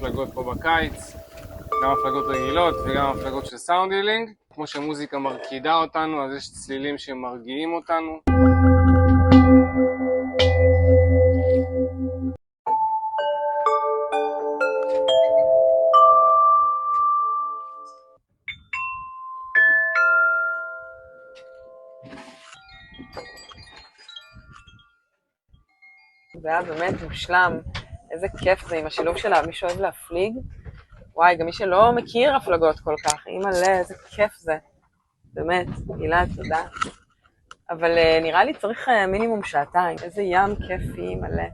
הפלגות פה בקיץ, גם הפלגות רגילות וגם הפלגות של סאונד הילינג. כמו שמוזיקה מרקידה אותנו, אז יש צלילים שמרגיעים אותנו. זה היה באמת מושלם, איזה כיף זה עם השילוב שלה, מי שאוהב להפליג. וואי, גם מי שלא מכיר הפלגות כל כך, אימא'לה, איזה כיף זה. באמת, גלעד, תודה. אבל נראה לי צריך מינימום שעתיים, איזה ים כיפי, אימא'לה.